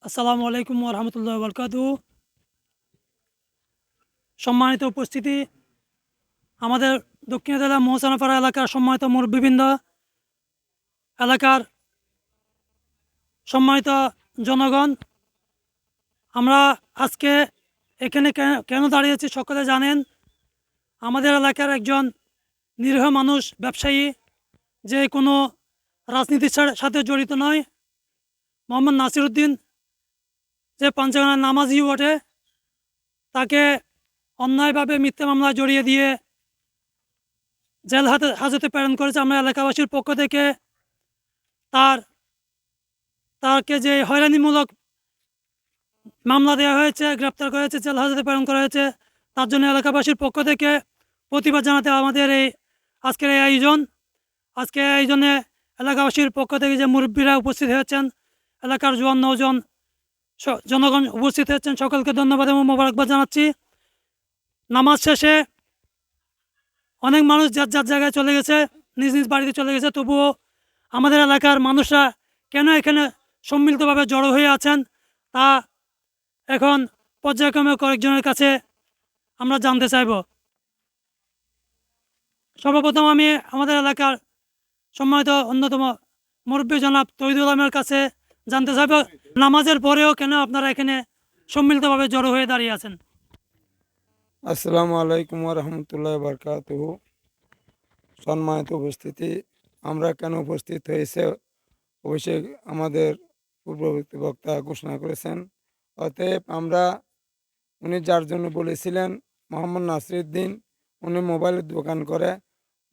আসসালামু আলাইকুম রহমতুল্লাহ বরকাতু। সম্মানিত উপস্থিতি, আমাদের দক্ষিণ জেলা মহসানাপাড়া এলাকার সম্মানিত মুরব্বিবৃন্দ, এলাকার সম্মানিত জনগণ, আমরা আজকে এখানে কেন দাঁড়িয়েছি সকলে জানেন। আমাদের এলাকার একজন নিরীহ মানুষ, ব্যবসায়ী, যে কোনো রাজনীতির সাথে জড়িত নয়, মোহাম্মদ নাসির উদ্দিন, যে পাঞ্চগানার নামাজি বটে, তাকে অন্যায়ভাবে মিথ্যা মামলায় জড়িয়ে দিয়ে হাজতে প্রেরণ করেছে। আমরা এলাকাবাসীর পক্ষ থেকে তার তাকে যে হয়রানিমূলক মামলা দেওয়া হয়েছে, গ্রেপ্তার করা হয়েছে, জেল হাজতে প্রেরণ করা হয়েছে, তার জন্য এলাকাবাসীর পক্ষ থেকে প্রতিবাদ জানাতে আমাদের এই আজকের এই আয়োজন। আজকে এই আয়োজনে এলাকাবাসীর পক্ষ থেকে যে মুরব্বীরা উপস্থিত হয়েছেন, এলাকার জোয়ান নৌজন জনগণ উপস্থিত হয়েছেন, সকলকে ধন্যবাদ এবং মোবারকবাদ জানাচ্ছি। নামাজ শেষে অনেক মানুষ যার যার জায়গায় চলে গেছে, নিজ নিজ বাড়িতে চলে গেছে, তবুও আমাদের এলাকার মানুষরা কেন এখানে সম্মিলিতভাবে জড়ো হয়ে আছেন তা এখন পর্যায়ক্রমে কয়েকজনের কাছে আমরা জানতে চাইব। সর্বপ্রথম আমি আমাদের এলাকার সম্মানিত অন্যতম মুরব্বী জনাব তহিদুল আলমের কাছে জানতে চাইব, নামাজের পরেও কেন আপনারা এখানে সম্মিলিতভাবে জড়ো হয়ে দাঁড়িয়ে আছেন। আসসালামু আলাইকুম রহমতুল্লাহ বরকাতুহু। সম্মানিত উপস্থিতি, আমরা কেন উপস্থিত হয়েছে অবশ্যই আমাদের পূর্ববর্তী বক্তা ঘোষণা করেছেন। অতএব আমরা, উনি যার জন্য বলেছিলেন, মোহাম্মদ নাসিরউদ্দিন, উনি মোবাইলের দোকান করে,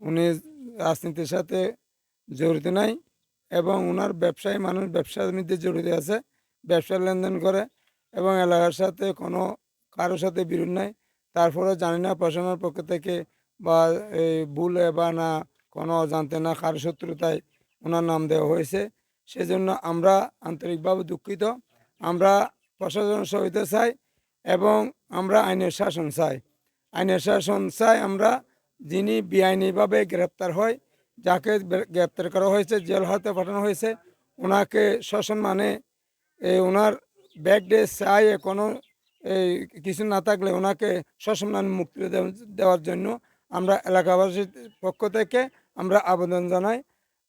উনি রাজনীতির সাথে জড়িত নাই এবং ওনার ব্যবসায়ী মানুষ, ব্যবসার মধ্যে জড়িত আছে, ব্যবসার লেনদেন করে এবং এলাকার সাথে কোনো কারোর সাথে বিরোধ নাই। তারপরে জানি না প্রশাসনের পক্ষ থেকে বা এই ভুলে বা না কোনো অজান্তে না কারো শত্রুতায় ওনার নাম দেওয়া হয়েছে। সেজন্য আমরা আন্তরিকভাবে দুঃখিত। আমরা প্রশাসনের সহায়তা চাই এবং আমরা আইনের শাসন চাই। আইনের শাসন চাই আমরা, যিনি বেআইনিভাবে গ্রেপ্তার হয়, যাকে গ্রেপ্তার করা হয়েছে, জেল হাজতে পাঠানো হয়েছে, ওনাকে শাসন মানে ওনার ব্যাকডে চাই কোনো এই কিছু না থাকলে ওনাকে সসম্মান মুক্তি দেওয়ার জন্য আমরা এলাকাবাসীর পক্ষ থেকে আমরা আবেদন জানাই,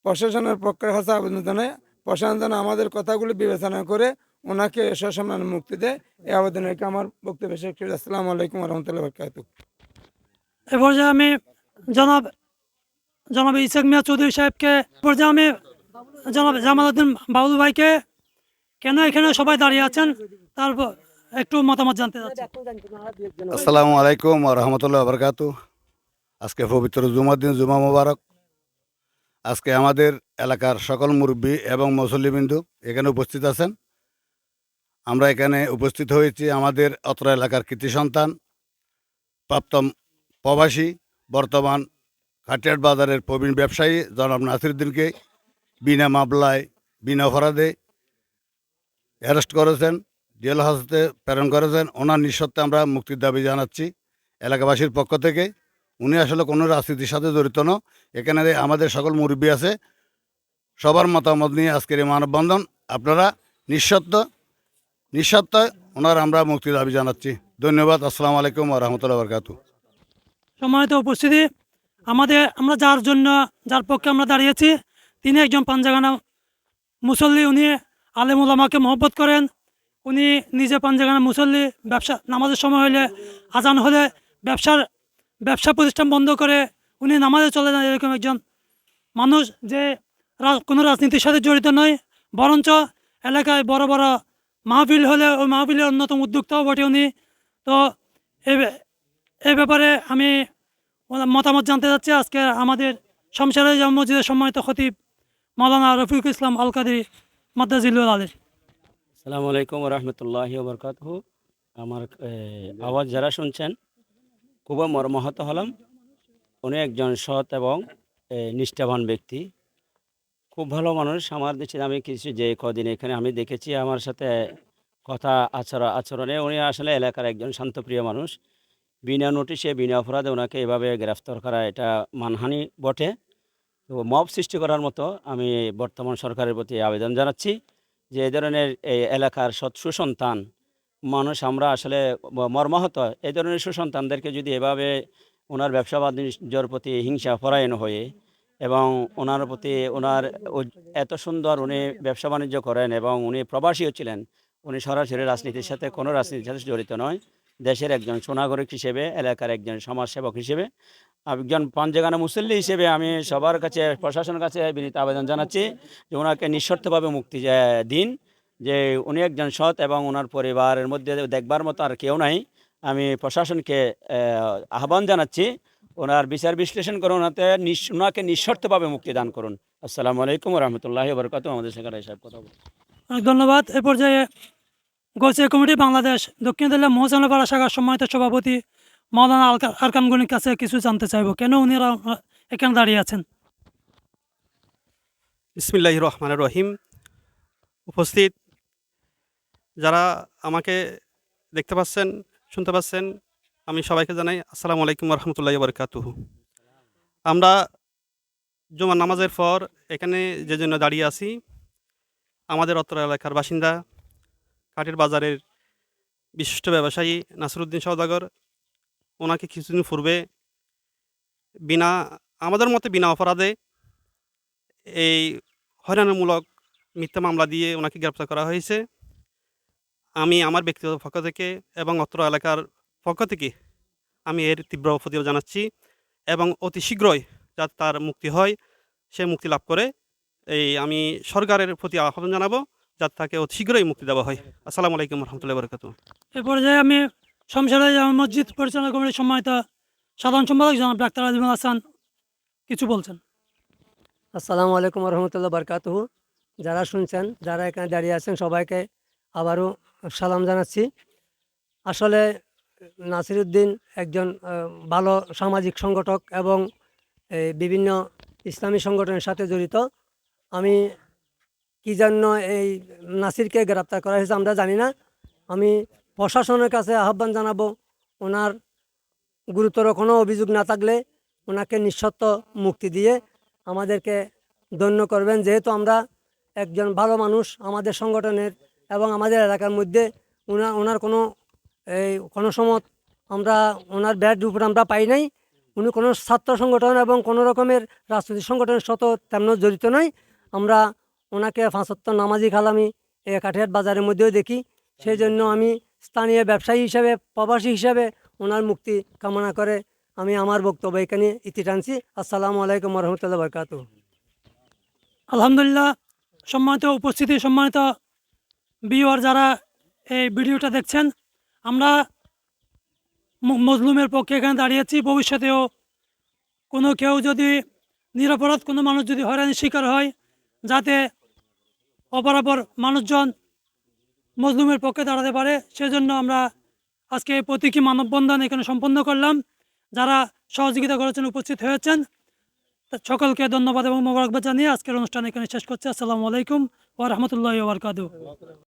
প্রশাসনের পক্ষের কাছে আবেদন জানাই, প্রশাসন যেন আমাদের কথাগুলি বিবেচনা করে ওনাকে সসম্মান মুক্তি দেয়। এই আবেদন রেখে আমার বক্তব্য শেষ করি। আসসালামু আলাইকুম রহমতুল্লাহ বরকাতুহ। এ পর্যায়ে আমি জনাব জনাব ইসাক মিয়া চৌধুরী সাহেবকে, পর্যায়ে আমি জনাব জামাল উদ্দিন বাবুল ভাইকে কেন এখানে সবাই দাঁড়িয়ে আছেন তারপর একটু মতামত জানতে চাচ্ছি। আসসালামু আলাইকুম রহমতুল্লাহ বরকাত। আজকে পবিত্র জুমার দিন, জুমা মোবারক। আজকে আমাদের এলাকার সকল মুরব্বী এবং মুসল্লিবিন্দু এখানে উপস্থিত আছেন। আমরা এখানে উপস্থিত হয়েছি আমাদের অত্র এলাকার কৃতি সন্তান, প্রাপ্ত প্রবাসী, বর্তমান কাটিয়াট বাজারের প্রবীণ ব্যবসায়ী জনাব নাসিরউদ্দিনকে বিনা মামলায়, বিনা অপরাধে অ্যারেস্ট করেছেন, জেল হাজতে প্রেরণ করেছেন। ওনার নিঃশর্তে আমরা মুক্তির দাবি জানাচ্ছি এলাকাবাসীর পক্ষ থেকে। উনি আসলে কোনো রাজনীতির সাথে জড়িত নয়। এখানে আমাদের সকল মুরব্বী আছে, সবার মতামত নিয়ে আজকের এই মানববন্ধন। আপনারা নিঃস্বার্থ ওনার আমরা মুক্তির দাবি জানাচ্ছি। ধন্যবাদ। আসসালামু আলাইকুম রহমতুল্লাহ বরকাত। সম্মানিত উপস্থিতি, আমরা যার পক্ষে আমরা দাঁড়িয়েছি, তিনি একজন পাঞ্জাগানা মুসল্লি। উনি আলেম উলামাকে মহব্বত করেন। উনি নিজে পাঞ্জাগানা মুসল্লি। নামাজের সময় হলে, আজান হলে ব্যবসা প্রতিষ্ঠান বন্ধ করে উনি নামাজে চলে যান। এরকম একজন মানুষ যে কোনো রাজনীতির সাথে জড়িত নয়, বরঞ্চ এলাকায় বড় বড় মাহফিল হলে ওই মাহফিলের অন্যতম উদ্যোক্তাও বটে উনি। তো এই ব্যাপারে আমি মতামত জানতে চাচ্ছি আজকে আমাদের শমশের জামে মসজিদের সম্মানিত খতিব মাওলানা রফিকুল ইসলাম আল কাদরি মাদ্দাজিলুল আলী। আসসালামু আলাইকুম রহমতুল্লাহি বরকাতুহু। আমার আওয়াজ যারা শুনছেন, খুব মর্মাহত হলাম। উনি একজন সৎ এবং নিষ্ঠাবান ব্যক্তি, খুব ভালো মানুষ। আমার দেশে আমি কিছু যে কদিন এখানে আমি দেখেছি, আমার সাথে কথা আচরণে উনি আসলে এলাকার একজন শান্তপ্রিয় মানুষ। বিনা নোটিশে, বিনা অপরাধে ওনাকে এভাবে গ্রেফতার করা, এটা মানহানি বটে। তো মব সৃষ্টি করার মতো আমি বর্তমান সরকারের প্রতি আবেদন জানাচ্ছি যে এই ধরনের এই এলাকার সুসন্তান মানুষ আমরা আসলে মর্মাহত। এই ধরনের সুসন্তানদেরকে যদি এভাবে ওনার ব্যবসা বাণিজ্যর প্রতি হিংসা পরায়ণ হয়ে এবং ওনার প্রতি ওনার এত সুন্দর উনি ব্যবসা বাণিজ্য করেন এবং উনি প্রবাসীও ছিলেন, উনি সরাসরি রাজনীতির সাথে কোনো রাজনীতির সাথে জড়িত নয়, দেশের একজন সুনাগরিক হিসেবে, এলাকার একজন সমাজসেবক হিসেবে, একজন পাঞ্জেগানা মুসল্লি হিসেবে আমি সবার কাছে, প্রশাসনের কাছে বিনীত আবেদন জানাচ্ছি যে ওনাকে নিঃশর্তভাবে মুক্তি দিন। যে উনি একজন সৎ এবং ওনার পরিবারের মধ্যে দেখবার মতো আর কেউ নাই। আমি প্রশাসনকে আহ্বান জানাচ্ছি ওনার বিচার বিশ্লেষণ করে ওনাকে নিঃশর্তভাবে মুক্তি দান করুন। আসসালামু আলাইকুম রহমতুল্লাহি বরকাতুহু। আমাদের সেখানে এসব কথা বলুন। অনেক ধন্যবাদ। এ পর্যায়ে গোছিয়া কমিটি বাংলাদেশ দক্ষিণ দিল্লি মহসিনপাড়া শাখার সম্মানিত সভাপতি মাওলানা আরকাম গনির কাছে কিছু জানতে চাইব, কেন উনিরা এখানে দাঁড়িয়ে আছেন। বিসমিল্লাহির রহমানির রহিম। উপস্থিত যারা আমাকে দেখতে পাচ্ছেন, শুনতে পাচ্ছেন, আমি সবাইকে জানাই আসসালামু আলাইকুম রহমতুল্লাহি বরকাতুহু। আমরা জুমার নামাজের পর এখানে যে জন্য দাঁড়িয়ে আছি, আমাদের অত্র এলাকার বাসিন্দা কাঠের বাজারের বিশিষ্ট ব্যবসায়ী নাসিরউদ্দিন সওদাগর, ওনাকে কিছুদিন পূর্বে আমাদের মতে বিনা অপরাধে এই হয়রানিমূলক মিথ্যা মামলা দিয়ে ওনাকে গ্রেপ্তার করা হয়েছে। আমি আমার ব্যক্তিগত পক্ষ থেকে এবং অত্র এলাকার পক্ষ থেকে আমি এর তীব্র প্রতিবাদ জানাচ্ছি এবং অতি শীঘ্রই যাতে তার মুক্তি হয়, সে মুক্তি লাভ করে আমি সরকারের প্রতি আহ্বান জানাবো যাতে তাকে অতি শীঘ্রই মুক্তি দেওয়া হয়। আসসালামু আলাইকুম রহমতুল্লাহি বরকাতুহু। এ পর্যায়ে আমি শমশেরহাট জামে মসজিদ পরিচালনা কমিটির সম্মানিত সাধারণ সম্পাদক জনাব ডাক্তার আজিমুল হাসান কিছু বলছেন। আসসালামু আলাইকুম রহমতুল্লাহ বরকাতুহু। যারা শুনছেন, যারা এখানে দাঁড়িয়ে আছেন, সবাইকে আবারও সালাম জানাচ্ছি। আসলে নাসিরউদ্দিন একজন ভালো সামাজিক সংগঠক এবং বিভিন্ন ইসলামী সংগঠনের সাথে জড়িত। আমি কি জন্য এই নাসিরকে গ্রেপ্তার করা হয়েছে আমরা জানি না। আমি প্রশাসনের কাছে আহ্বান জানাবো, ওনার গুরুতর কোনো অভিযোগ না থাকলে ওনাকে নিঃশর্ত মুক্তি দিয়ে আমাদেরকে ধন্য করবেন। যেহেতু আমরা একজন ভালো মানুষ, আমাদের সংগঠনের এবং আমাদের এলাকার মধ্যে ওনার কোনো সময় আমরা ওনার ব্যাড রিপোর্ট আমরা পাই নাই। উনি কোনো ছাত্র সংগঠন এবং কোনো রকমের রাজনৈতিক সংগঠনের সাথে তেমন জড়িত নয়। আমরা ওনাকে ৫ ওয়াক্ত নামাজি কালামি কাঠিয়াট বাজারের মধ্যেও দেখি। সেই জন্য আমি স্থানীয় ব্যবসায়ী হিসাবে, প্রবাসী হিসাবে ওনার মুক্তি কামনা করে আমি আমার বক্তব্য এখানে ইতি টানছি। আসসালামু আলাইকুম রহমতুল্লাহ বরকাতুহু। আলহামদুলিল্লাহ। সম্মানিত উপস্থিতি, সম্মানিত ভিউয়ার যারা এই ভিডিওটা দেখছেন, আমরা মজলুমের পক্ষে এখানে দাঁড়িয়েছি। ভবিষ্যতেও কোনো কেউ যদি নিরপরাধ কোনো মানুষ যদি হয়রানির শিকার হয়, যাতে অপরাপর মানুষজন মজলুমের পক্ষে দাঁড়াতে পারে, সেজন্য আমরা আজকে প্রতীকী মানববন্ধন এখানে সম্পন্ন করলাম। যারা সহযোগিতা করেছেন, উপস্থিত হয়েছেন, সকলকে ধন্যবাদ এবং মোবারকবাদ জানিয়ে আজকের অনুষ্ঠান এখানে শেষ করছি। আসসালামু আলাইকুম ওয়া রাহমাতুল্লাহি ওয়া বারাকাতুহু।